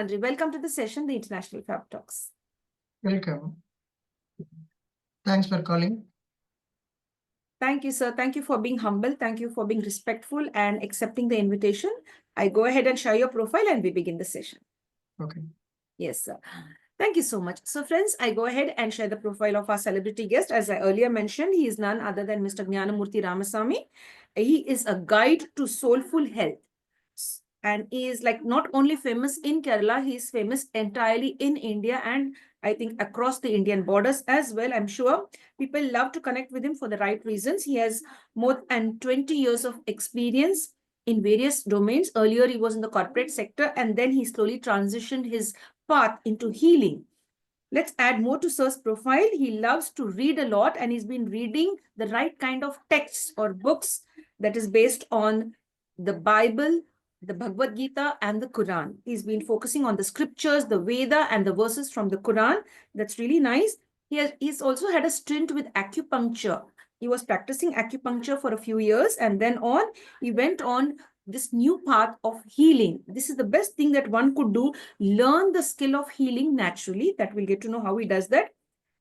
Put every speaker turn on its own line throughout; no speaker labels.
Andre, welcome to the session, the International Fab Talks.
Welcome. Thanks for calling.
Thank you, sir. Thank you for being humble. Thank you for being respectful and accepting the invitation. I go ahead and share your profile and we begin the session.
Okay.
Yes, sir. Thank you so much. So friends, I go ahead and share the profile of our celebrity guest. As I earlier mentioned, he is none other than Mr. Gnanamurthy Ramasamy. He is a guide to soulful health. And he is like not only famous in Kerala, he is famous entirely in India and I think across the Indian borders as well. I'm sure people love to connect with him for the right reasons. He has more than 20 years of experience in various domains. Earlier, he was in the corporate sector and then he slowly transitioned his path into healing. Let's add more to Sir's profile. He loves to read a lot and he's been reading the right kind of texts or books that is based on the Bible, the Bhagavad Gita and the Quran. He's been focusing on the scriptures, the Veda and the verses from the Quran. That's really nice. He's also had a stint with acupuncture. He was practicing acupuncture for a few years and then he went on this new path of healing. This is the best thing that one could do. Learn the skill of healing naturally. That we'll get to know how he does that.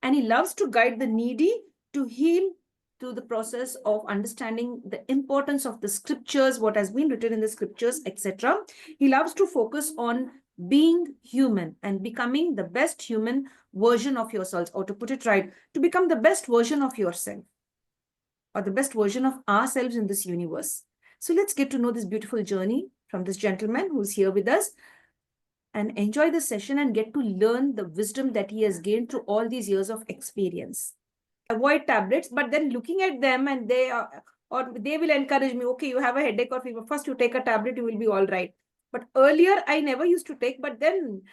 And he loves to guide the needy to heal through the process of understanding the importance of the scriptures, what has been written in the scriptures, etc. He loves to focus on being human and becoming the best human version of yourselves, or to put it right, to become the best version of yourself or the best version of ourselves in this universe. So let's get to know this beautiful journey from this gentleman who's here with us and enjoy the session and get to learn the wisdom that he has gained through all these years of experience. Avoid tablets, but then looking at them and they will encourage me, okay, you have a headache or fever, first you take a tablet, you will be all right. But earlier I never used to take, but then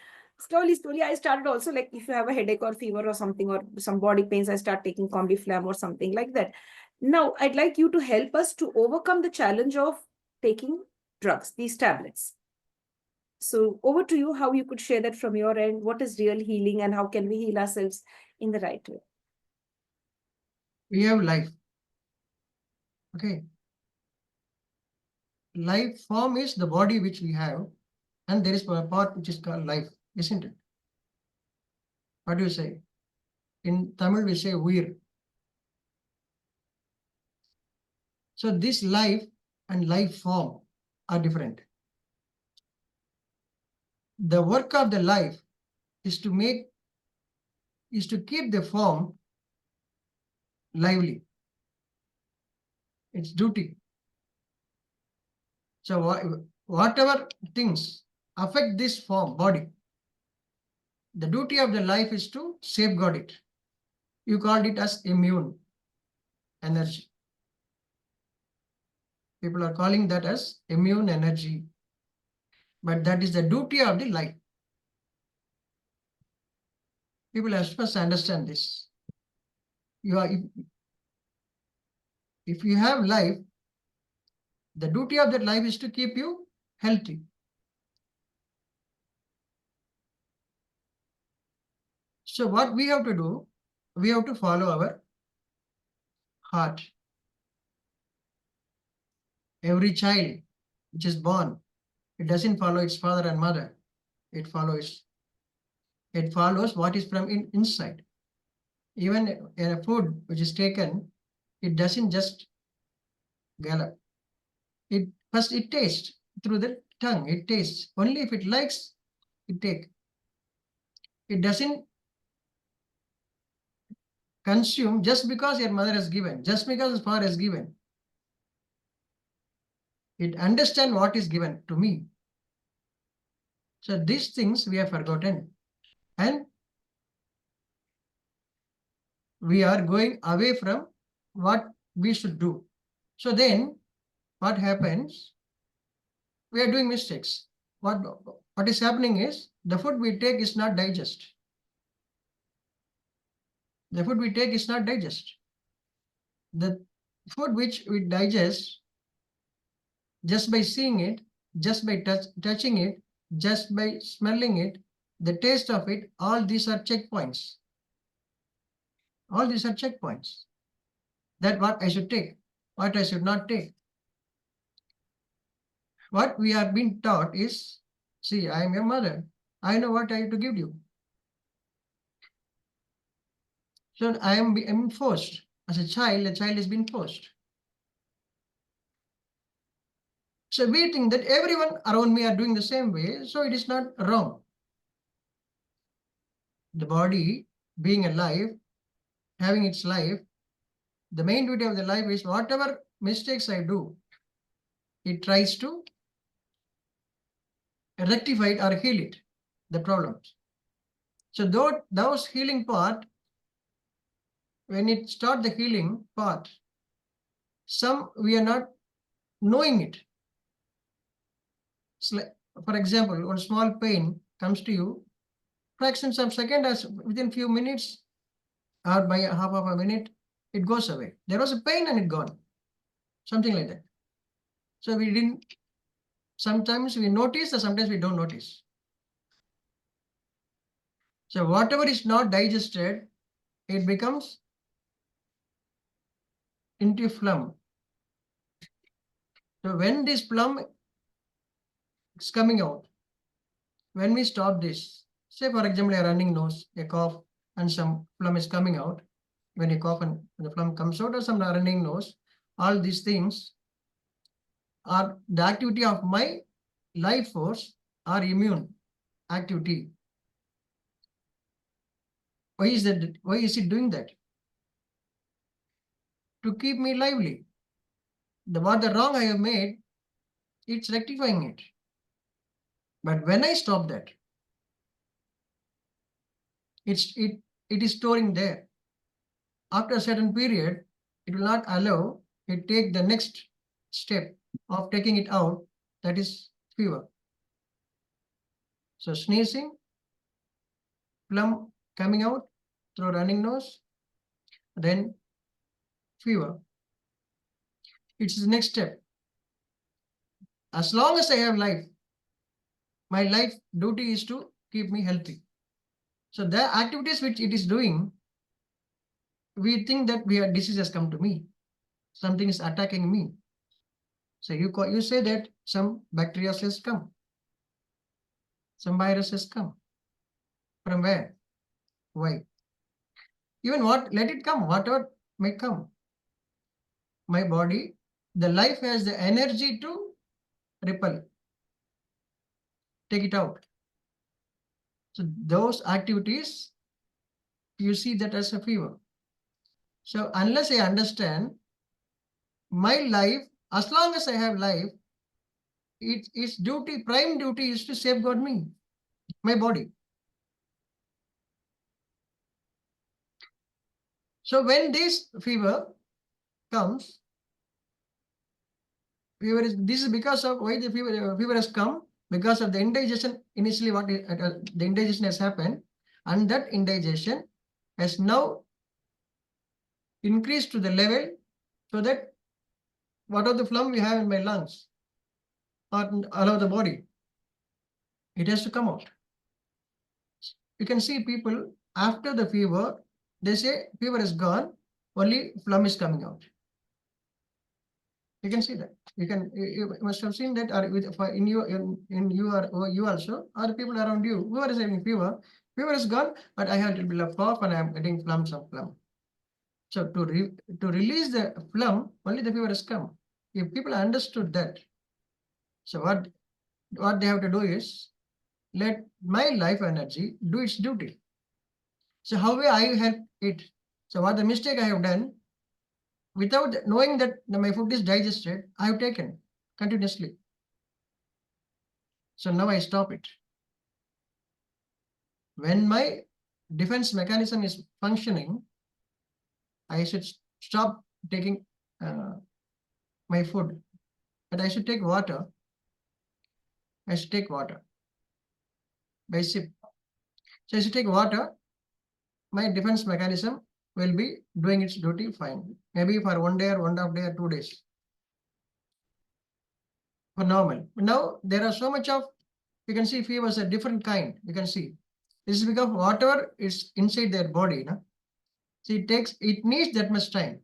slowly I started also, like if you have a headache or fever or something or some body pains, I start taking Combiflam or something like that. Now I'd like you to help us to overcome the challenge of taking drugs, these tablets. So over to you, how you could share that from your end. What is real healing and how can we heal ourselves in the right way?
We have life. Okay. Life form is the body which we have, and there is a part which is called life, isn't it? What do you say? In Tamil, we say weir. So this life and life form are different. The work of the life is to keep the form lively. It's duty. So whatever things affect this form, body, the duty of the life is to safeguard it. You called it as immune energy. People are calling that as immune energy. But that is the duty of the life. People must understand this. If you have life, the duty of that life is to keep you healthy. So what we have to do, we have to follow our heart. Every child which is born, it doesn't follow its father and mother. It follows what is from inside. Even in a food which is taken, it doesn't just gallop. It tastes through the tongue. It tastes. Only if it likes, it take. It doesn't consume just because your mother has given, just because his father has given. It understands what is given to me. So these things we have forgotten. And we are going away from what we should do. So then what happens? We are doing mistakes. What is happening is the food we take is not digest. The food we take is not digest. The food which we digest just by seeing it, just by touching it, just by smelling it, the taste of it, all these are checkpoints. All these are checkpoints. That what I should take, what I should not take. What we are being taught is, see, I am your mother. I know what I have to give you. So I'm forced. As a child has been forced. So we think that everyone around me are doing the same way, so it is not wrong. The body being alive, having its life, the main duty of the life is whatever mistakes I do, it tries to rectify it or heal it, the problems. So those healing part, when it start the healing part, some we are not knowing it. It's like, for example, one small pain comes to you, fractions of second, as within few minutes or by a half of a minute, it goes away. There was a pain and it gone, something like that. So we didn't. Sometimes we notice, or sometimes we don't notice. So whatever is not digested, it becomes into phlegm. So when this phlegm is coming out, when we stop this, say for example a running nose, a cough, and some phlegm is coming out, when you cough and the phlegm comes out, or some running nose, all these things are the activity of my life force or immune activity. Why is that? Why is it doing that? To keep me lively. What the wrong I have made, it's rectifying it. But when I stop that, it is storing there. After a certain period, it will not allow it take the next step of taking it out, that is fever. So sneezing, phlegm coming out through running nose, then fever. It's the next step. As long as I have life, my life duty is to keep me healthy. So the activities which it is doing, we think that disease has come to me. Something is attacking me. So you say that some bacteria has come. Some virus has come. From where? Why? Even what, let it come, whatever may come. My body, the life has the energy to repel, take it out. So those activities, you see that as a fever. So unless I understand my life, as long as I have life, its duty, prime duty is to safeguard me, my body. So when this fever comes, this is because of why the fever has come, because of the indigestion. Initially the indigestion has happened, and that indigestion has now increased to the level so that what are the phlegm we have in my lungs or all over the body, it has to come out. You can see people after the fever, they say fever is gone, only phlegm is coming out. You can see that. You must have seen that, or in you or you also, or the people around you who are having fever. Fever is gone, but I have a little bit of cough and I am getting flums of phlegm. So to release the phlegm, only the fever has come. If people understood that, so what they have to do is let my life energy do its duty. So how will I help it? So what the mistake I have done, without knowing that my food is digested, I have taken continuously. So now I stop it. When my defense mechanism is functioning, I should stop taking my food, but I should take water. I should take water by sip. So I should take water. My defense mechanism will be doing its duty fine. Maybe for 1 day or 1.5 day or 2 days. For normal. Now there are so much of, you can see fevers a different kind. You can see. This is because whatever is inside their body, no? So it needs that much time.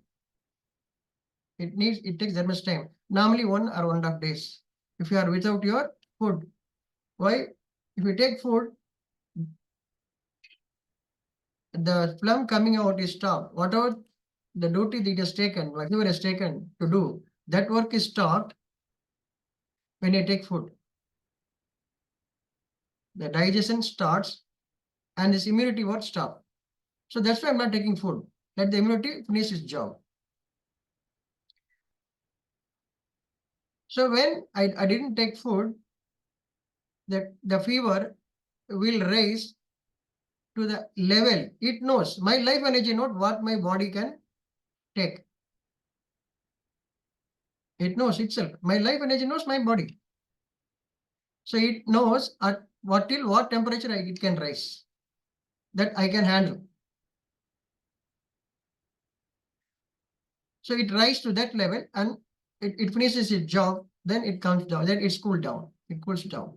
It takes that much time. Normally 1 or 1.5 days. If you are without your food. Why? If you take food, the phlegm coming out is stopped. Whatever the duty that is taken, whatever is taken to do, that work is stopped when you take food. The digestion starts and this immunity work stop. So that's why I'm not taking food. Let the immunity finish its job. So when I didn't take food, the fever will rise to the level it knows. My life energy knows what my body can take. It knows itself. My life energy knows my body. So it knows at what till what temperature it can rise, that I can handle. So it rises to that level and it finishes its job, then it comes down, then it's cooled down, it cools down.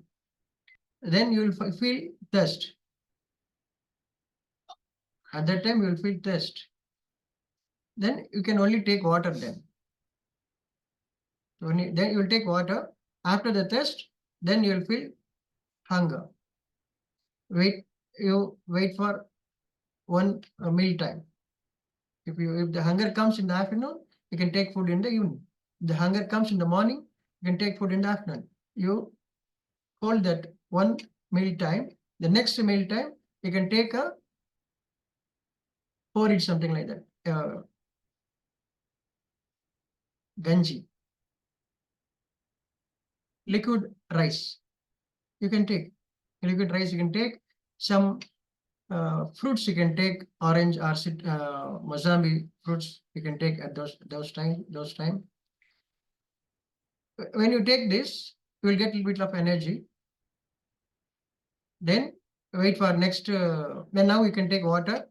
Then you will feel thirst. At that time you will feel thirst. Then you can only take water then. Then you will take water. After the thirst, then you will feel hunger. You wait for one meal time. If the hunger comes in the afternoon, you can take food in the evening. If the hunger comes in the morning, you can take food in the afternoon. You hold that one meal time. The next meal time, you can take a porridge, something like that. Ganji. Liquid rice. You can take liquid rice. You can take some fruits. You can take orange or Mozambique fruits. You can take at those time. When you take this, you will get a little bit of energy. Then wait for next. Then now you can take water.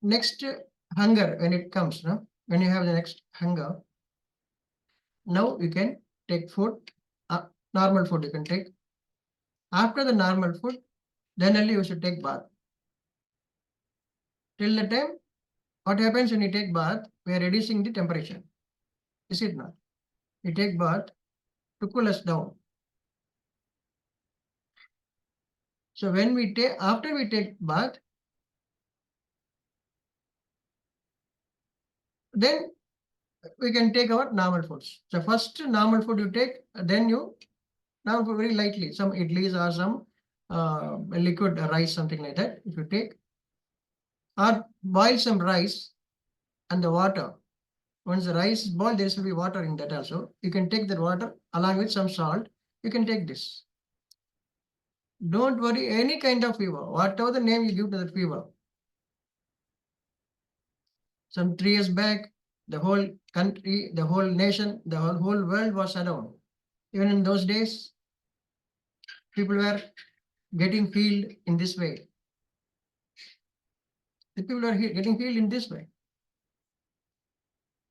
Next hunger when it comes. No? When you have the next hunger, now you can take food. Normal food you can take. After the normal food, then only you should take bath. Till the time, what happens when you take bath? We are reducing the temperature. Is it not? We take bath to cool us down. So when we take, after we take bath, then we can take our normal foods. So first normal food you take, then you normal food very lightly, some idlis or some liquid rice, something like that. If you take, or boil some rice and the water. Once the rice is boiled, there should be water in that also. You can take that water along with some salt. You can take this. Don't worry, any kind of fever, whatever the name you give to the fever. Some 3 years back, the whole country, the whole nation, the whole world was shut down. Even in those days, people were getting healed in this way. The people were getting healed in this way.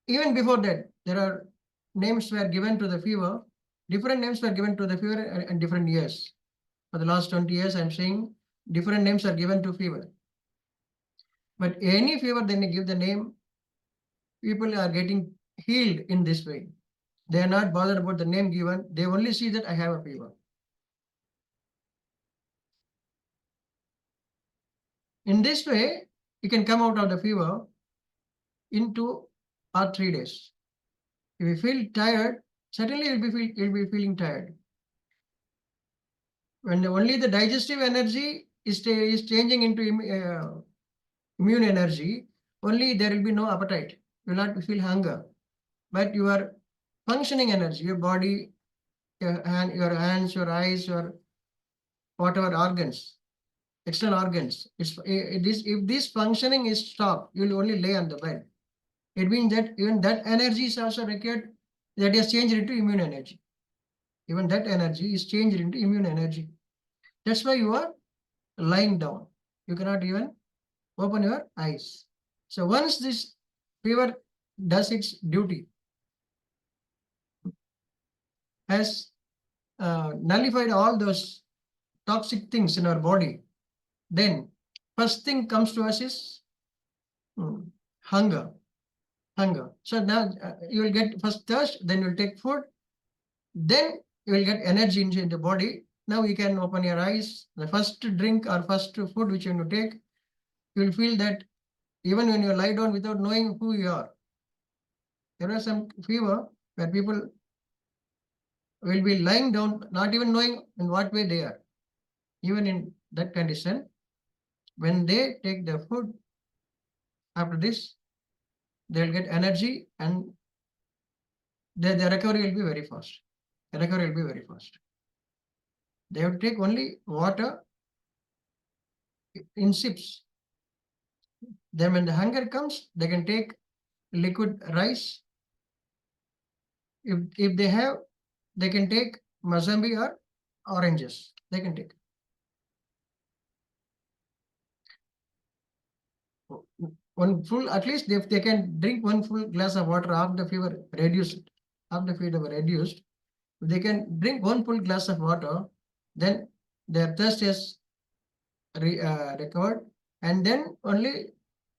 Even before that, there are names were given to the fever. Different names were given to the fever in different years. For the last 20 years, I'm saying different names are given to fever. But any fever, then you give the name, people are getting healed in this way. They are not bothered about the name given. They only see that I have a fever. In this way, you can come out of the fever in 2 or 3 days. If you feel tired, certainly you'll be feeling tired. When only the digestive energy is changing into immune energy, only there will be no appetite. You will not feel hunger. But your functioning energy, your body, your hands, your eyes, your whatever organs, external organs, if this functioning is stopped, you will only lay on the bed. It means that even that energy is also required, that is changed into immune energy. Even that energy is changed into immune energy. That's why you are lying down. You cannot even open your eyes. So once this fever does its duty, has nullified all those toxic things in our body, then first thing comes to us is hunger. So now you will get first thirst, then you will take food, then you will get energy into the body. Now you can open your eyes. The first drink or first food which you take, you will feel that even when you lie down without knowing who you are. There are some fever where people will be lying down, not even knowing in what way they are. Even in that condition, when they take the food after this, they'll get energy and the recovery will be very fast. The recovery will be very fast. They have to take only water in sips. Then when the hunger comes, they can take liquid rice. If they have, they can take Mazambi or oranges. They can take. One full, at least if they can drink one full glass of water, half the fever reduced, half the fever reduced. If they can drink one full glass of water, then their thirst is recovered, and then only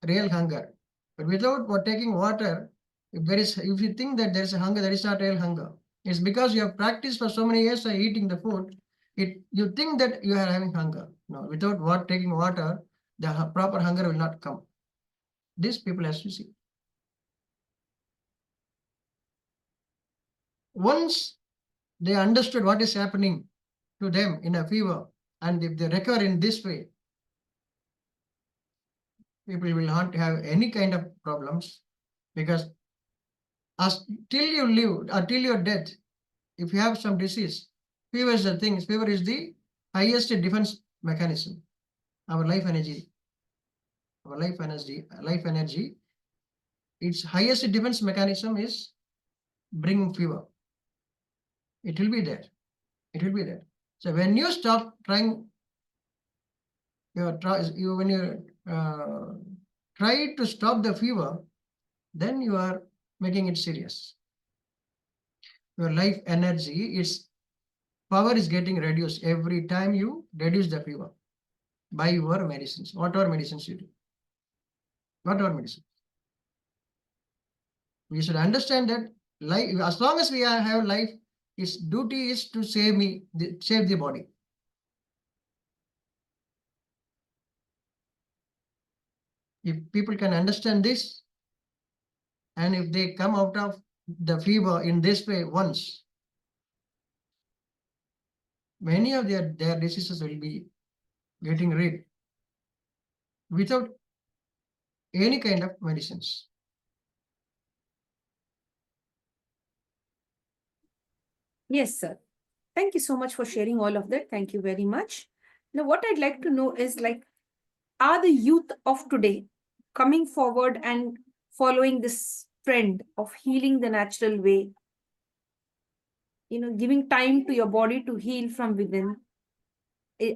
real hunger. But without taking water, if you think that there is a hunger, there is not real hunger. It's because you have practiced for so many years eating the food. You think that you are having hunger. No, without taking water, the proper hunger will not come. This people has to see. Once they understood what is happening to them in a fever, and if they recover in this way, people will not have any kind of problems, because till you live, until your death, if you have some disease, fever is the thing. Fever is the highest defense mechanism. Our life energy, its highest defense mechanism is bringing fever. It will be there. It will be there. So when you stop trying, when you try to stop the fever, then you are making it serious. Your life energy, its power is getting reduced every time you reduce the fever by your medicines, whatever medicines you do. Whatever medicine. We should understand that life, as long as we have life, its duty is to save the body. If people can understand this, and if they come out of the fever in this way once, many of their diseases will be getting rid without any kind of medicines.
Yes, sir. Thank you so much for sharing all of that. Thank you very much. Now, what I'd like to know is like, are the youth of today coming forward and following this trend of healing the natural way? Giving time to your body to heal from within.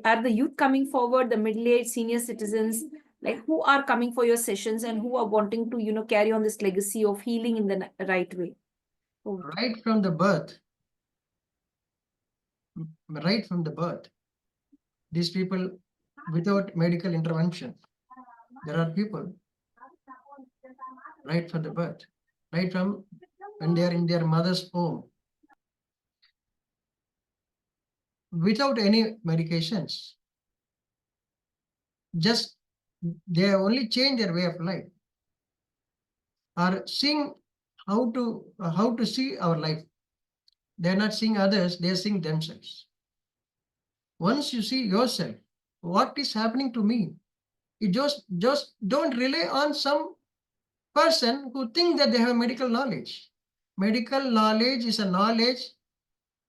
Are the youth coming forward, the middle-aged senior citizens, like who are coming for your sessions and who are wanting to, carry on this legacy of healing in the right way?
Right from the birth, these people, without medical intervention, there are people right from the birth, right from when they are in their mother's home, without any medications, just they only change their way of life, are seeing how to see our life. They are not seeing others, they are seeing themselves. Once you see yourself, what is happening to me, you just don't rely on some person who think that they have medical knowledge. Medical knowledge is a knowledge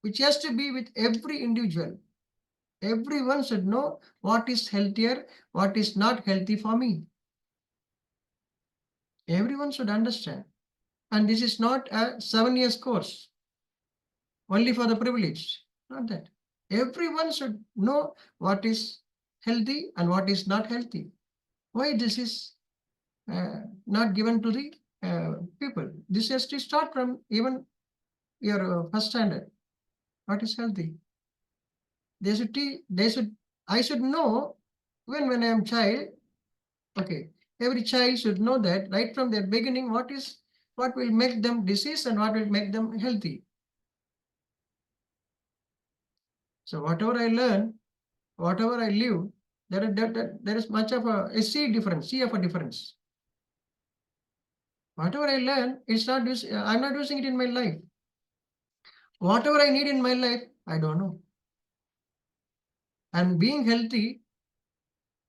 which has to be with every individual. Everyone should know what is healthier, what is not healthy for me. Everyone should understand. And this is not a 7 years course only for the privileged. Not that. Everyone should know what is healthy and what is not healthy. Why this is not given to the people? This has to start from even your first standard. What is healthy? I should know when I am child. Okay, every child should know that right from their beginning, what will make them disease and what will make them healthy. So whatever I learn, whatever I live, there is much of a sea difference, sea of a difference. Whatever I learn, I'm not using it in my life. Whatever I need in my life, I don't know. And being healthy,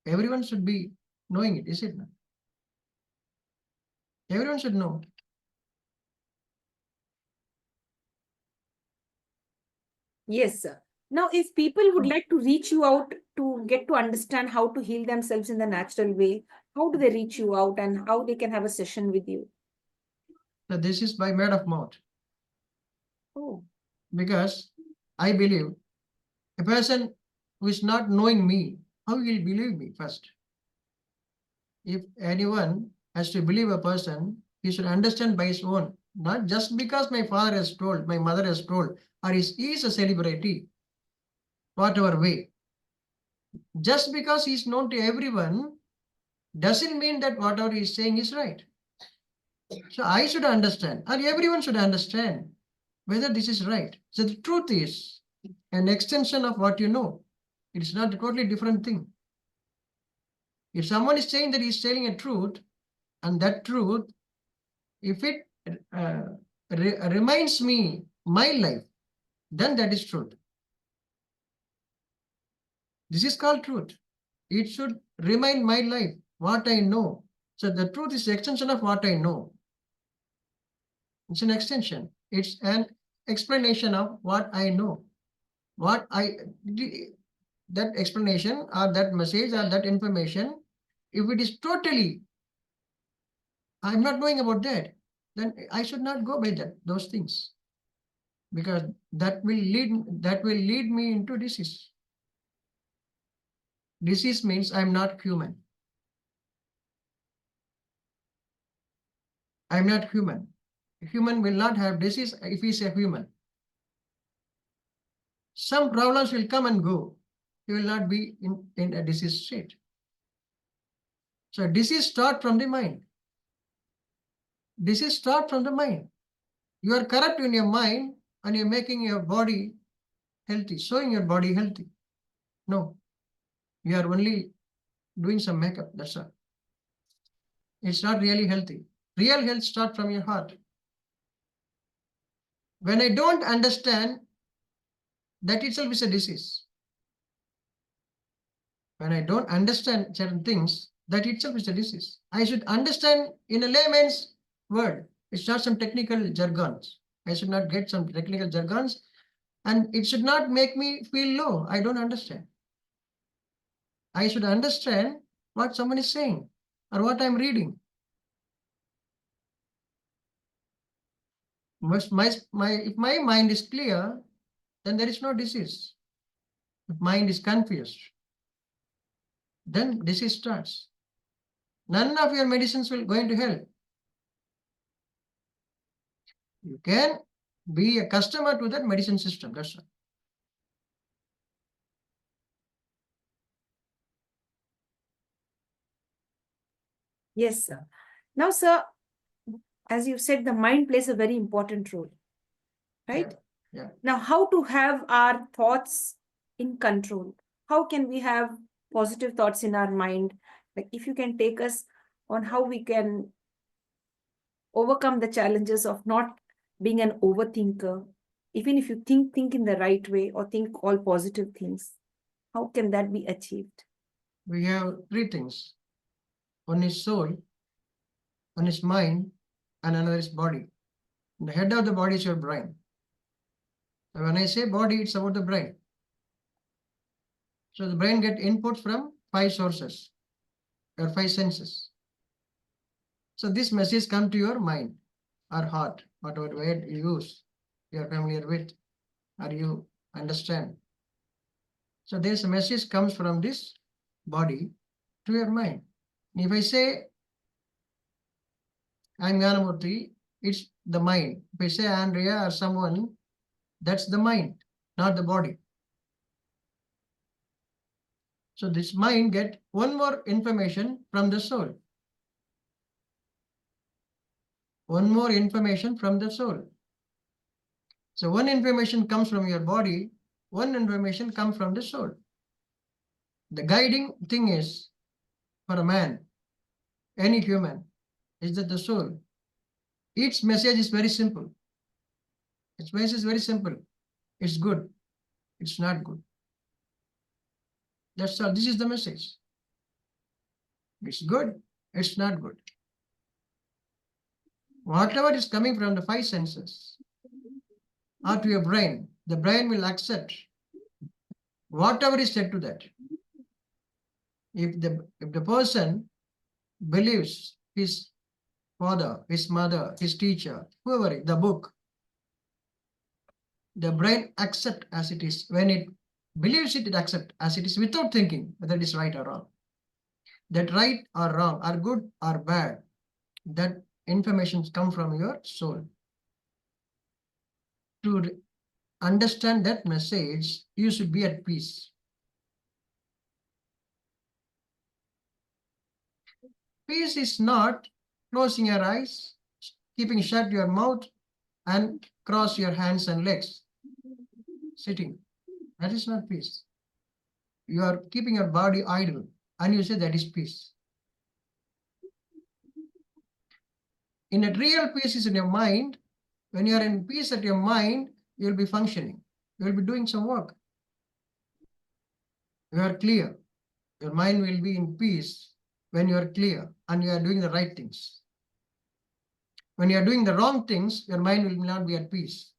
everyone should be knowing it, is it not? Everyone should know.
Yes, sir. Now, if people would like to reach you out to get to understand how to heal themselves in the natural way, how do they reach you out and how they can have a session with you?
So this is by word of mouth.
Oh,
Because I believe a person who is not knowing me, how will believe me first? If anyone has to believe a person, he should understand by his own, not just because my father has told, my mother has told, or he is a celebrity, whatever way. Just because he is known to everyone doesn't mean that whatever he is saying is right. So I should understand, or everyone should understand whether this is right. So the truth is an extension of what you know. It's not a totally different thing. If someone is saying that he's telling a truth, and that truth, if it reminds me my life, then that is truth. This is called truth. It should remind my life, what I know. So the truth is the extension of what I know. It's an extension. It's an explanation of what I know. What I that explanation or that message or that information, if it is totally, I'm not knowing about that, then I should not go by those things, because that will lead me into disease. Disease means I'm not human. I'm not human. A human will not have disease if he's a human. Some problems will come and go. He will not be in a disease state. So disease start from the mind. Disease start from the mind. You are correct in your mind and you're making your body healthy, showing your body healthy. No, you are only doing some makeup, that's all. It's not really healthy. Real health starts from your heart. When I don't understand, that itself is a disease. When I don't understand certain things, that itself is a disease. I should understand in a layman's word. It's not some technical jargons. I should not get some technical jargons, and it should not make me feel low. I don't understand. I should understand what someone is saying or what I'm reading. If my mind is clear, then there is no disease. If mind is confused, then disease starts. None of your medicines will going to help. You can be a customer to that medicine system. That's all.
yes, sir. Now, sir, as you said, the mind plays a very important role, right?
Yeah.
Now, how to have our thoughts in control? How can we have positive thoughts in our mind? Like, if you can take us on how we can overcome the challenges of not being an overthinker, even if you think in the right way or think all positive things, how can that be achieved?
We have three things. One is soul, one is mind, and another is body. The head of the body is your brain. So when I say body, it's about the brain. So the brain get input from five sources or five senses. So this message come to your mind or heart, whatever word you use, you are familiar with, or you understand. So this message comes from this body to your mind. If I say I'm Gnanamurthy, it's the mind. If I say Andrea or someone, that's the mind, not the body. So this mind get one more information from the soul. One more information from the soul. So one information comes from your body, one information comes from the soul. The guiding thing is for a man, any human, is that the soul. Its message is very simple. Its message is very simple. It's good. It's not good. That's all. This is the message. It's good. It's not good. Whatever is coming from the five senses or to your brain, the brain will accept whatever is said to that. If the person believes his father, his mother, his teacher, whoever, the book, the brain accept as it is. When it believes it, it accept as it is without thinking whether it is right or wrong. That right or wrong, or good or bad, that information come from your soul. To understand that message, you should be at peace. Peace is not closing your eyes, keeping shut your mouth, and cross your hands and legs, sitting. That is not peace. You are keeping your body idle, and you say that is peace. In a real peace is in your mind. When you are in peace at your mind, you will be functioning. You will be doing some work. You are clear. Your mind will be in peace when you are clear and you are doing the right things. When you are doing the wrong things, your mind will not be at peace.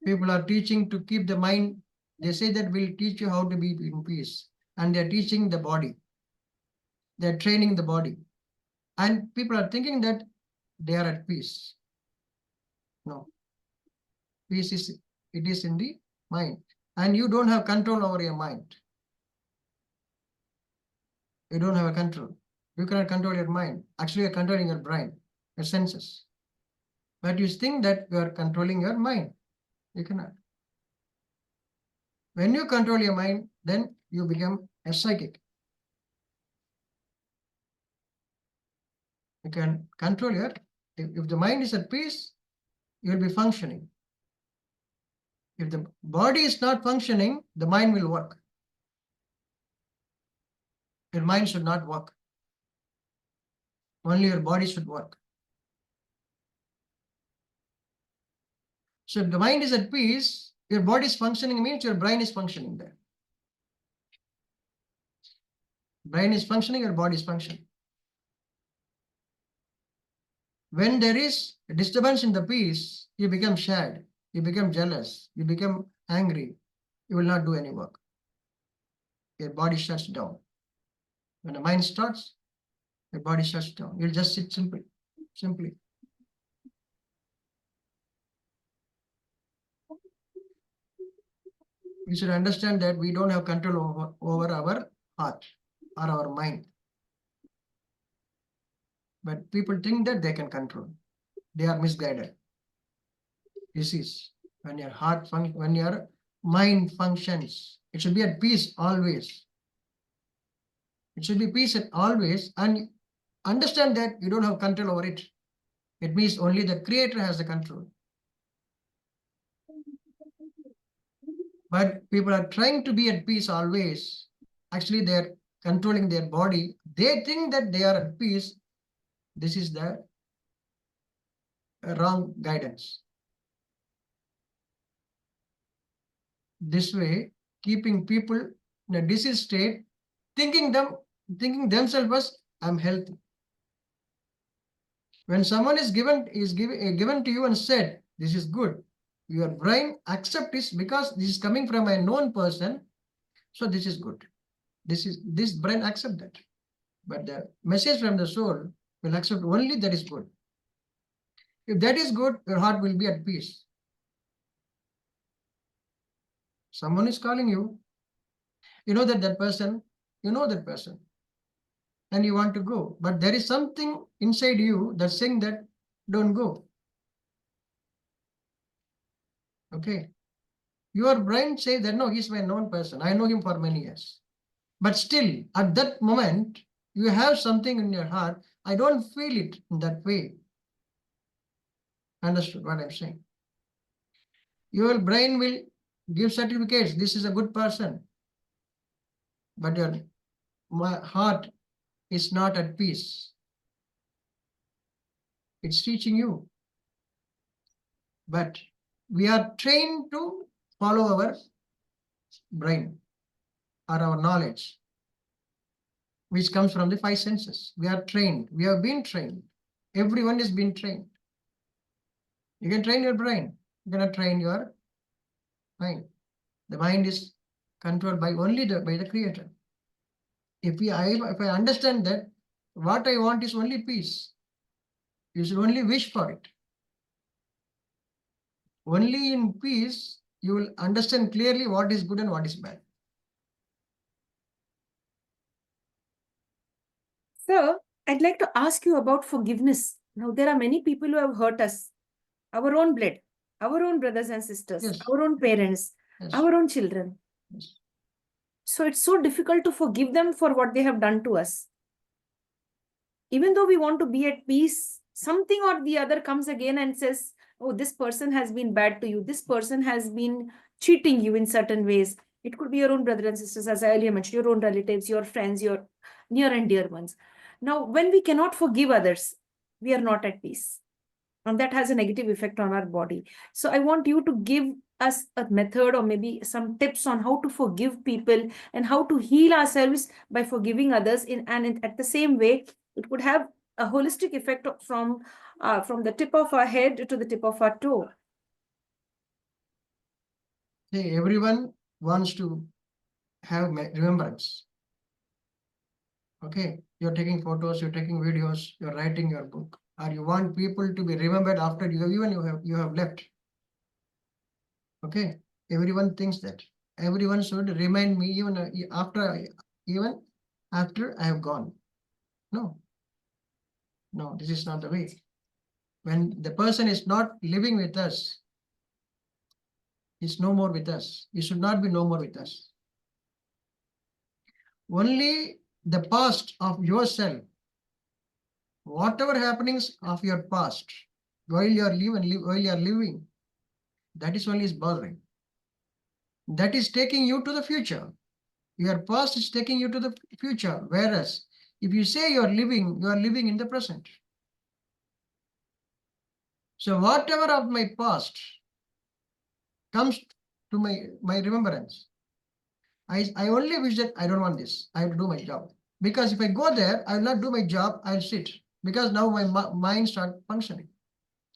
People are teaching to keep the mind. They say that we'll teach you how to be in peace. And they're teaching the body. They're training the body. And people are thinking that they are at peace. No. Peace is in the mind. And you don't have control over your mind. You don't have a control. You cannot control your mind. Actually, you're controlling your brain, your senses. But you think that you are controlling your mind. You cannot. When you control your mind, then you become a psychic. You can control your, if the mind is at peace, you will be functioning. If the body is not functioning, the mind will work. Your mind should not work. Only your body should work. So if the mind is at peace, your body is functioning means your brain is functioning there. Brain is functioning, your body is functioning. When there is a disturbance in the peace, you become sad, you become jealous, you become angry, you will not do any work. Your body shuts down. When the mind starts, your body shuts down. You'll just sit simply. We should understand that we don't have control over our heart or our mind. But people think that they can control. They are misguided. This is when your heart, when your mind functions, it should be at peace always. It should be peace at always, and understand that you don't have control over it. It means only the creator has the control. But people are trying to be at peace always. Actually, they're controlling their body. They think that they are at peace. This is the wrong guidance. This way, keeping people in a disease state, thinking themselves as I'm healthy. When someone is given to you and said this is good, your brain accepts this because this is coming from a known person, so this is good. This brain accept that. But the message from the soul will accept only that is good. If that is good, your heart will be at peace. Someone is calling you, you know that person, and you want to go, but there is something inside you that's saying that don't go. Okay. Your brain says that no, he's my known person. I know him for many years. But still, at that moment, you have something in your heart. I don't feel it in that way. Understood what I'm saying? Your brain will give certificates. This is a good person. But your heart is not at peace. It's teaching you. But we are trained to follow our brain or our knowledge, which comes from the five senses. We are trained. We have been trained. Everyone is being trained. You can train your brain. You cannot train your mind. The mind is controlled by only by the creator. If I understand that what I want is only peace, you should only wish for it. Only in peace you will understand clearly what is good and what is bad.
Sir, I'd like to ask you about forgiveness. Now, there are many people who have hurt us, our own blood, our own brothers and sisters,
Yes.
our own parents,
Yes.
our own children.
Yes.
So it's so difficult to forgive them for what they have done to us. Even though we want to be at peace, something or the other comes again and says, oh, this person has been bad to you. This person has been cheating you in certain ways. It could be your own brothers and sisters, as I earlier mentioned, your own relatives, your friends, your near and dear ones. Now, when we cannot forgive others, we are not at peace. And that has a negative effect on our body. So I want you to give us a method or maybe some tips on how to forgive people and how to heal ourselves by forgiving others and at the same way it would have a holistic effect from the tip of our head to the tip of our toe.
See, everyone wants to have remembrance. Okay, you're taking photos, you're taking videos, you're writing your book, or you want people to be remembered after you have left. Okay, everyone thinks that everyone should remind me even after I have gone. No, this is not the way. When the person is not living with us, is no more with us. He should not be no more with us. Only the past of yourself, whatever happenings of your past, while you are living, that is only is bothering. That is taking you to the future. Your past is taking you to the future. Whereas if you say you are living in the present. So whatever of my past comes to my remembrance, I only wish that I don't want this. I have to do my job. Because if I go there, I will not do my job, I'll sit. Because now my mind starts functioning.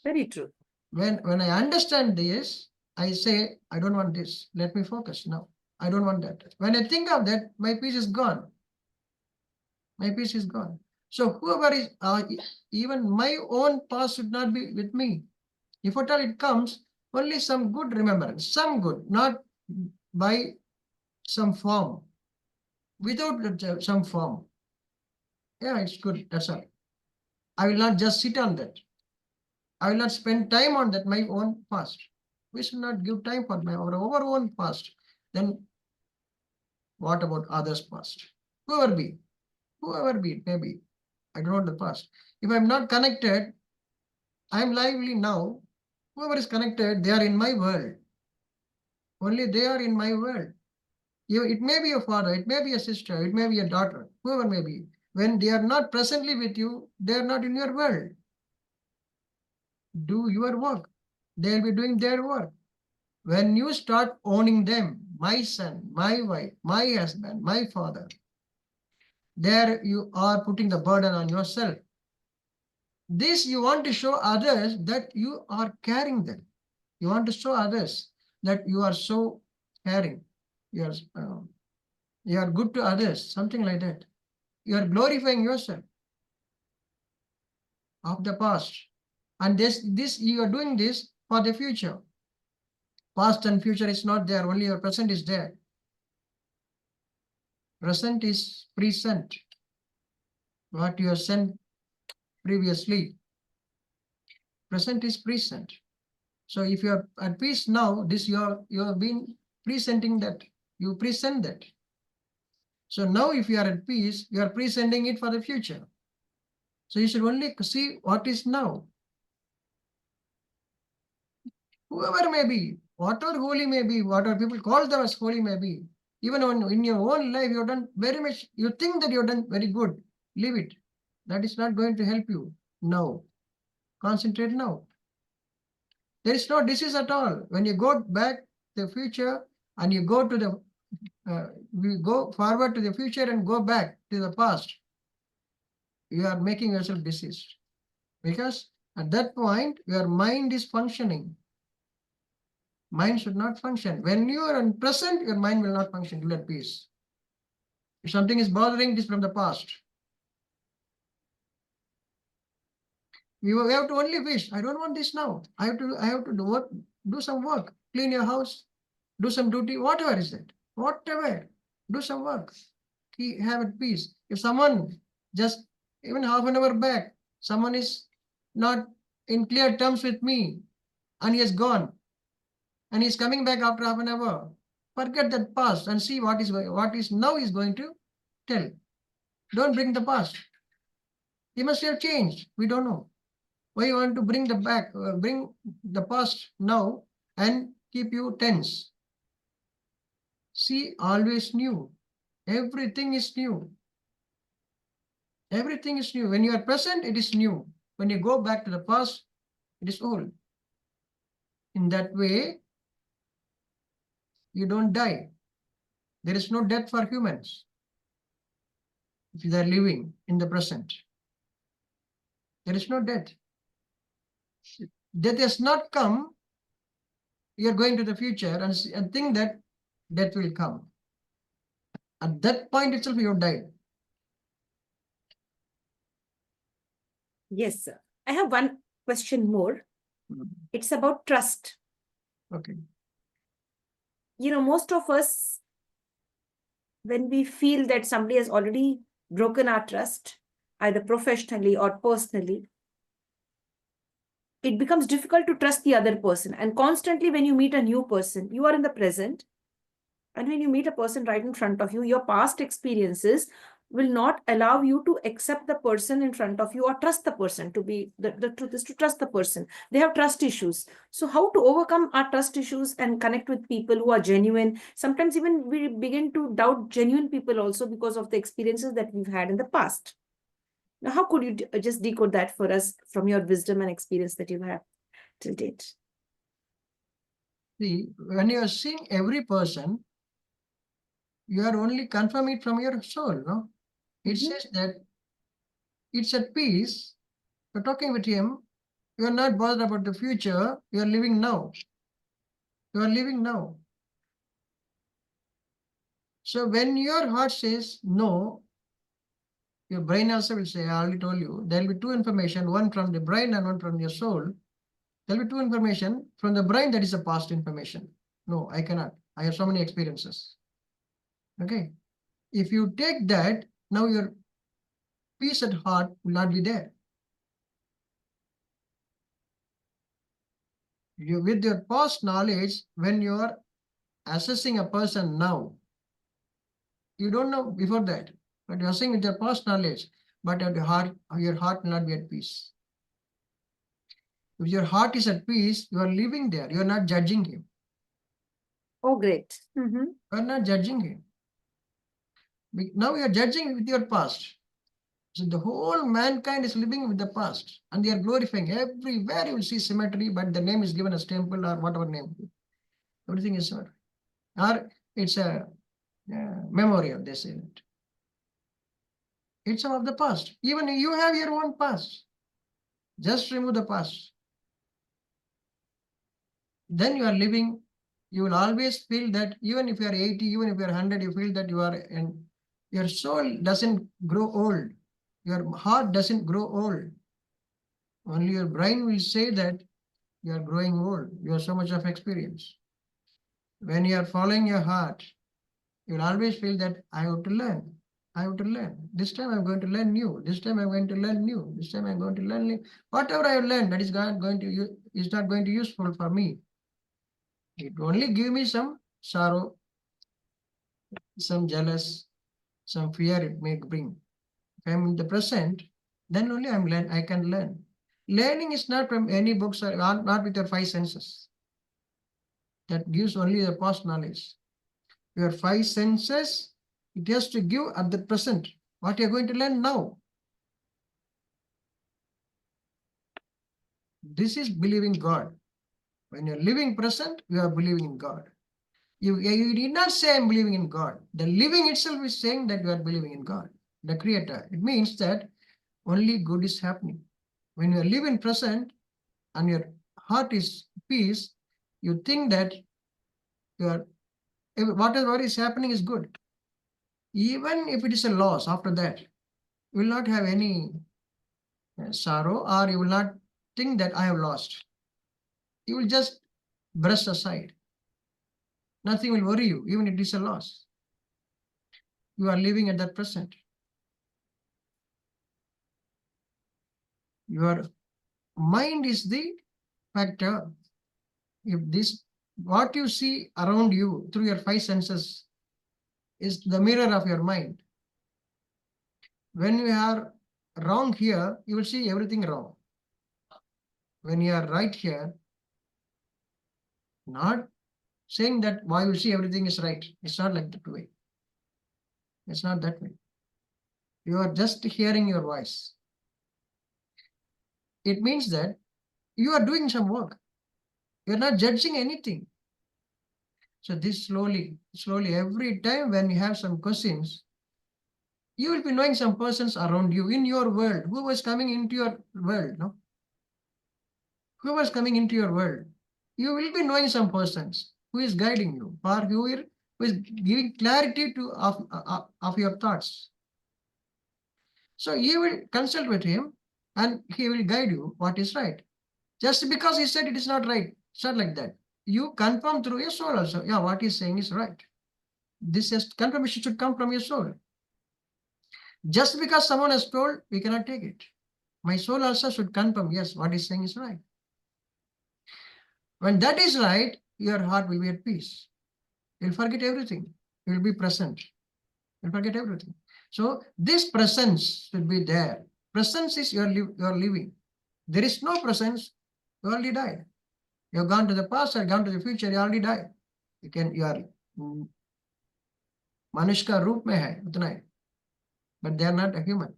Very true.
When I understand this, I say, I don't want this. Let me focus now. I don't want that. When I think of that, my peace is gone. My peace is gone. So whoever is, even my own past should not be with me. If at all it comes, only some good remembrance, some good, not by some form, without some form. Yeah, it's good, that's all. I will not just sit on that. I will not spend time on that, my own past. We should not give time for our own past. Then what about others' past? Whoever be, maybe. I don't know the past. If I'm not connected, I'm lively now. Whoever is connected, they are in my world. Only they are in my world. It may be a father, it may be a sister, it may be a daughter, whoever may be. When they are not presently with you, they are not in your world. Do your work. They'll be doing their work. When you start owning them, my son, my wife, my husband, my father, there you are putting the burden on yourself. This you want to show others that you are caring them. You want to show others that you are so caring. You are good to others, something like that. You are glorifying yourself of the past. And this you are doing this for the future. Past and future is not there, only your present is there. Present is present. What you have sent previously. Present is present. So if you are at peace now, this you have been presenting that. You present that. So now if you are at peace, you are presenting it for the future. So you should only see what is now. Whoever may be, whatever holy may be, whatever people call them as holy may be, even in your own life, you've done very much, you think that you've done very good, leave it. That is not going to help you now. Concentrate now. There is no disease at all. When you go back to the future and you go to the, we go forward to the future and go back to the past, you are making yourself diseased. Because at that point, your mind is functioning. Mind should not function. When you are in present, your mind will not function. You'll at peace. If something is bothering, it is from the past. You have to only wish. I don't want this now. I have to do what? Do some work. Clean your house. Do some duty. Whatever is it. Whatever. Do some work. Have at peace. If someone just even half an hour back, someone is not in clear terms with me, and he has gone, and he's coming back after half an hour. Forget that past and see what is now is going to tell. Don't bring the past. He must have changed. We don't know. Why you want to bring bring the past now and keep you tense? See, always new. Everything is new. Everything is new. When you are present, it is new. When you go back to the past, it is old. In that way, you don't die. There is no death for humans if they are living in the present. There is no death. Death has not come. You are going to the future and think that death will come. At that point itself, you have died.
Yes, sir. I have one question more. It's about trust.
Okay.
Most of us, when we feel that somebody has already broken our trust, either professionally or personally, it becomes difficult to trust the other person. And constantly, when you meet a new person, you are in the present. And when you meet a person right in front of you, your past experiences will not allow you to accept the person in front of you or trust the person. The truth is to trust the person. They have trust issues. So how to overcome our trust issues and connect with people who are genuine? Sometimes even we begin to doubt genuine people also because of the experiences that we've had in the past. Now, how could you just decode that for us from your wisdom and experience that you have till date?
See, when you are seeing every person, you are only confirming it from your soul, no? It says that it's at peace. You're talking with him. You are not bothered about the future. You are living now. You are living now. So when your heart says no, your brain also will say, I already told you, there will be two information, one from the brain and one from your soul. There will be two information from the brain that is a past information. No, I cannot. I have so many experiences. Okay. If you take that, now your peace at heart will not be there. With your past knowledge, when you are assessing a person now, you don't know before that, but you are saying with your past knowledge, but at your heart will not be at peace. If your heart is at peace, you are living there. You are not judging him.
Oh, great.
You are not judging him. Now you are judging with your past. So the whole mankind is living with the past, and they are glorifying. Everywhere you will see symmetry, but the name is given as temple or whatever name. Everything is symmetry. Or it's a memorial, they say that. It's of the past. Even you have your own past. Just remove the past. Then you are living, you will always feel that even if you are 80, even if you are 100, you feel that you are in, your soul doesn't grow old. Your heart doesn't grow old. Only your brain will say that you are growing old. You have so much of experience. When you are following your heart, you will always feel that I have to learn. I have to learn. This time I'm going to learn new. This time I'm going to learn new. This time I'm going to learn new. Whatever I have learned, that is not going to be useful for me. It only give me some sorrow, some jealous, some fear it may bring. If I'm in the present, then only I can learn. Learning is not from any books or not with your five senses. that gives only the past knowledge. Your five senses, it has to give at the present what you're going to learn now. This is believing God. When you're living present, you are believing in God. You did not say I'm believing in God. The living itself is saying that you are believing in God, the Creator. It means that only good is happening. When you live in present and your heart is peace, you think that whatever is happening is good. Even if it is a loss after that, you will not have any sorrow, or you will not think that I have lost. You will just brush aside. Nothing will worry you, even if it is a loss. You are living at that present. Your mind is the factor. If this, what you see around you through your five senses is the mirror of your mind. When you are wrong here, you will see everything wrong. When you are right here, not saying that why you see everything is right. It's not like that way. It's not that way. You are just hearing your voice. It means that you are doing some work. You're not judging anything. So this slowly, every time when you have some questions, you will be knowing some persons around you in your world. Who was coming into your world? No? Who was coming into your world? You will be knowing some persons who is guiding you, or who is giving clarity to of your thoughts. So you will consult with him and he will guide you what is right. Just because he said it is not right, it's not like that. You confirm through your soul also. Yeah, what he's saying is right. This confirmation should come from your soul. Just because someone has told, we cannot take it. My soul also should confirm, yes, what he's saying is right. When that is right, your heart will be at peace. You'll forget everything. You'll be present. You'll forget everything. So this presence should be there. Presence is your living. There is no presence, you already died. You have gone to the past or gone to the future, you already died. You are मनुष्य का रूप में है उतना है, but they are not a human.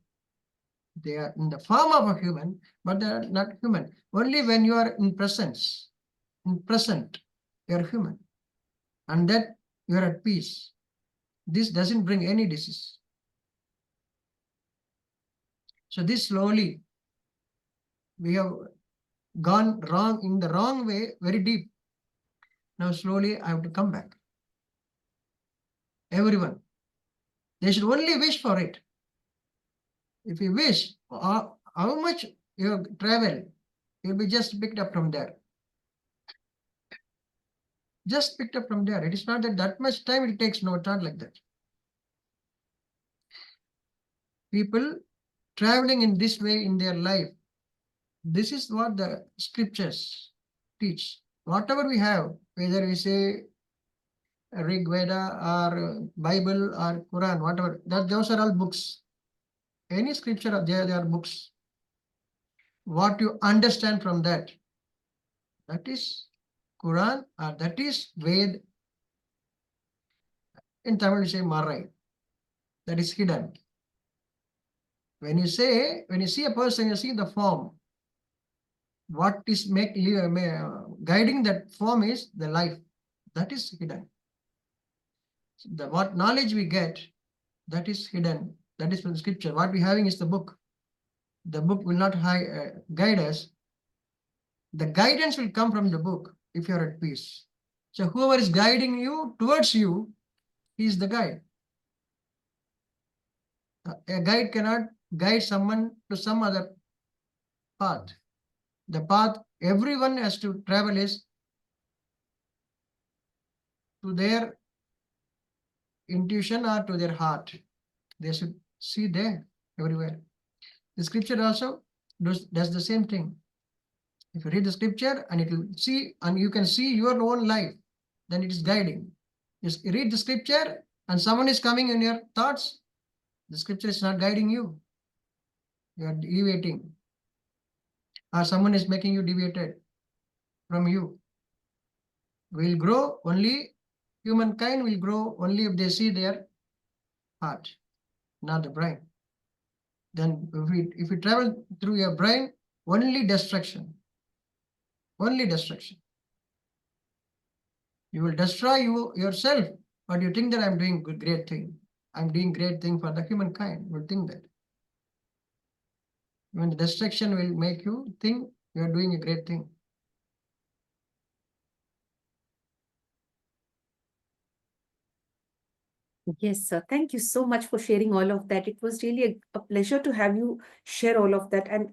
They are in the form of a human, but they are not human. Only when you are in presence, in present, you are human, and that you are at peace. This doesn't bring any disease. So this slowly, we have gone wrong in the wrong way, very deep. Now slowly I have to come back. Everyone, they should only wish for it. If you wish, how much you travel, you'll be just picked up from there. Just picked up from there. It is not that much time it takes. No, it's not like that. People traveling in this way in their life, this is what the scriptures teach. Whatever we have, whether we say Rig Veda or Bible or Quran, whatever, those are all books. Any scripture, they are books. What you understand from that is Quran, or that is Ved. In Tamil, we say Marai. That is hidden. When you see a person, you see the form. What is guiding that form is the life. That is hidden. What knowledge we get, that is hidden. That is from the scripture. What we having is the book. The book will not guide us. The guidance will come from the book if you are at peace. So whoever is guiding you towards you, he is the guide. A guide cannot guide someone to some other path. The path everyone has to travel is to their intuition or to their heart. They should see there everywhere. The scripture also does the same thing. If you read the scripture and it will see, and you can see your own life, then it is guiding. Just read the scripture and someone is coming in your thoughts, the scripture is not guiding you. You are deviating. Or someone is making you deviated from you. will grow only, humankind will grow only if they see their heart, not the brain. Then if we travel through your brain, only destruction. Only destruction. You will destroy yourself, but you think that I'm doing good, great thing. I'm doing great thing for the humankind. You will think that. When the destruction will make you think you are doing a great thing.
Yes, sir. Thank you so much for sharing all of that. It was really a pleasure to have you share all of that. And,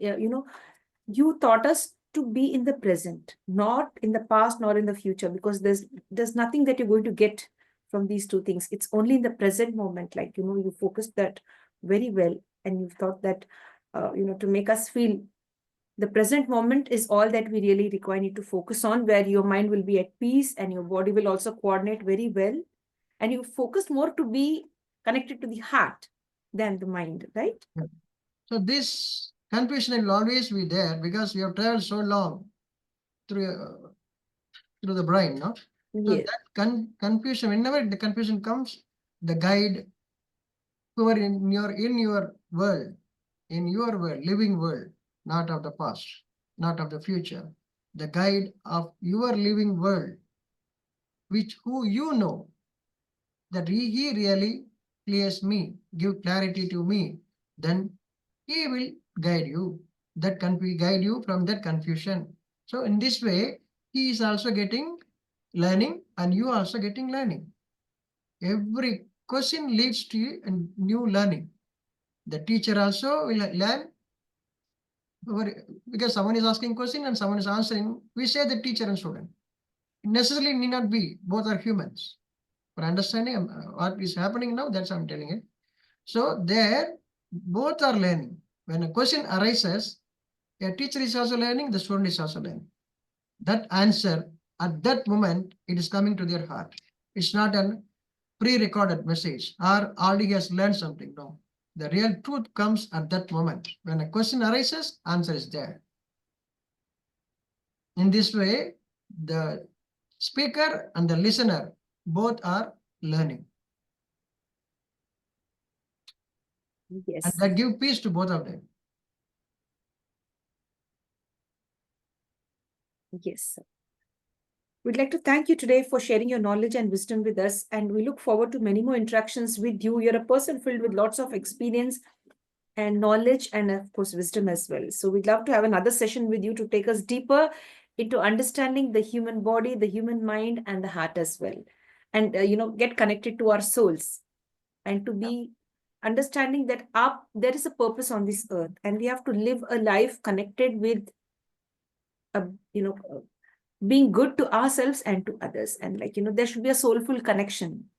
you taught us to be in the present, not in the past, nor in the future, because there's nothing that you're going to get from these two things. It's only in the present moment. Like, you focused that very well. And you thought that, to make us feel the present moment is all that we really require, need to focus on, where your mind will be at peace and your body will also coordinate very well. And you focus more to be connected to the heart than the mind, right?
Yeah. So this confusion will always be there because we have traveled so long through the brain, no? So
Yes.
that confusion, whenever the confusion comes, the guide who are in your world, living world, not of the past, not of the future, the guide of your living world, which who you know that he really clears me, give clarity to me, then he will guide you. That can be guide you from that confusion. So in this way, he is also getting learning, and you also getting learning. Every question leads to a new learning. The teacher also will learn because someone is asking question and someone is answering. We say the teacher and student. It necessarily need not be. Both are humans. For understanding what is happening now, that's I'm telling it. So there, both are learning. When a question arises, a teacher is also learning, the student is also learning. That answer at that moment, it is coming to their heart. It's not a pre-recorded message or already has learned something. No, the real truth comes at that moment. When a question arises, answer is there. In this way, the speaker and the listener both are learning. And
Yes.
that give peace to both of them.
Yes, sir. We'd like to thank you today for sharing your knowledge and wisdom with us. And we look forward to many more interactions with you. You're a person filled with lots of experience and knowledge and, of course, wisdom as well. So we'd love to have another session with you to take us deeper into understanding the human body, the human mind, and the heart as well. And, get connected to our souls and to be understanding that there is a purpose on this earth and we have to live a life connected with, a, being good to ourselves and to others. And there should be a soulful connection,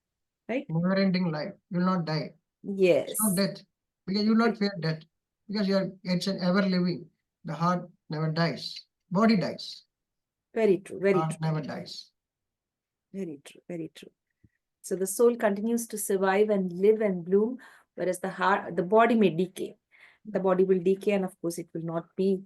right?
Never ending life. You will not die. It's not
Yes.
death. Because you will not fear death. Because it's an ever living. The heart never dies. Body dies.
Very true. Very
Heart
true.
never dies.
Very true. Very true. So the soul continues to survive and live and bloom, whereas the body may decay. The body will decay, and of course, it will not be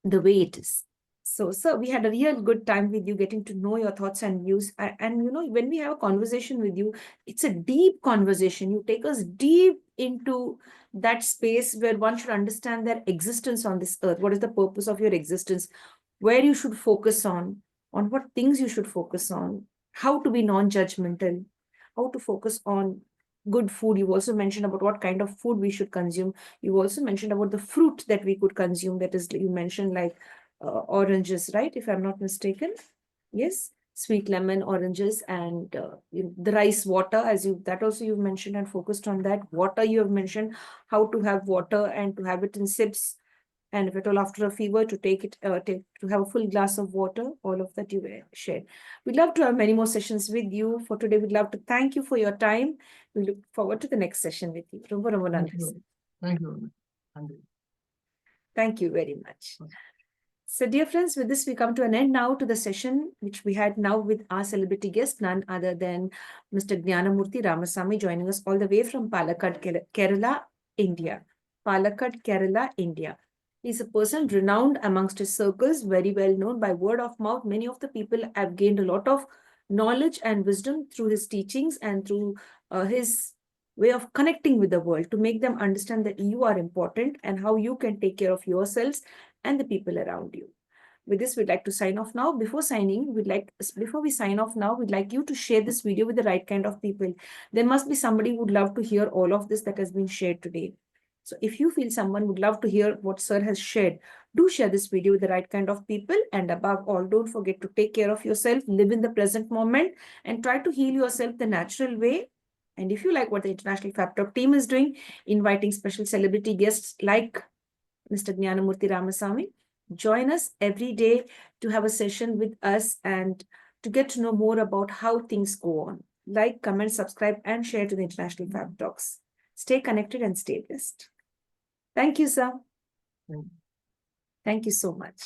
the way it is. So, sir, we had a real good time with you, getting to know your thoughts and views. And when we have a conversation with you, it's a deep conversation. You take us deep into that space where one should understand their existence on this earth. What is the purpose of your existence? Where you should focus on what things you should focus on, how to be non-judgmental, how to focus on good food. You also mentioned about what kind of food we should consume. You also mentioned about the fruit that we could consume. That is, you mentioned like oranges, right? If I'm not mistaken. Yes, sweet lemon, oranges, and the rice water, as that also you've mentioned and focused on that. Water, you have mentioned how to have water and to have it in sips. And if at all after a fever, to to have a full glass of water, all of that you shared. We'd love to have many more sessions with you. For today, we'd love to thank you for your time. We look forward to the next session with you. Romba romba
Thank
nandri, sir.
you. Thank you. Thank you.
Thank you very much. So, dear friends, with this, we come to an end now to the session which we had now with our celebrity guest, none other than Mr. Gnanamurthy Ramasamy, joining us all the way from Palakkad, Kerala, India. Palakkad, Kerala, India. He's a person renowned amongst his circles, very well known by word of mouth. Many of the people have gained a lot of knowledge and wisdom through his teachings and through his way of connecting with the world to make them understand that you are important and how you can take care of yourselves and the people around you. With this, we'd like to sign off now. Before we sign off now, we'd like you to share this video with the right kind of people. There must be somebody who would love to hear all of this that has been shared today. So if you feel someone would love to hear what Sir has shared, do share this video with the right kind of people. And above all, don't forget to take care of yourself, live in the present moment, and try to heal yourself the natural way. And if you like what the International Fab Talk team is doing, inviting special celebrity guests like Mr. Gnanamurthy Ramasamy, join us every day to have a session with us and to get to know more about how things go on. Like, comment, subscribe, and share to the International Fab Talks. Stay connected and stay blessed. Thank you, sir. Thank you so much.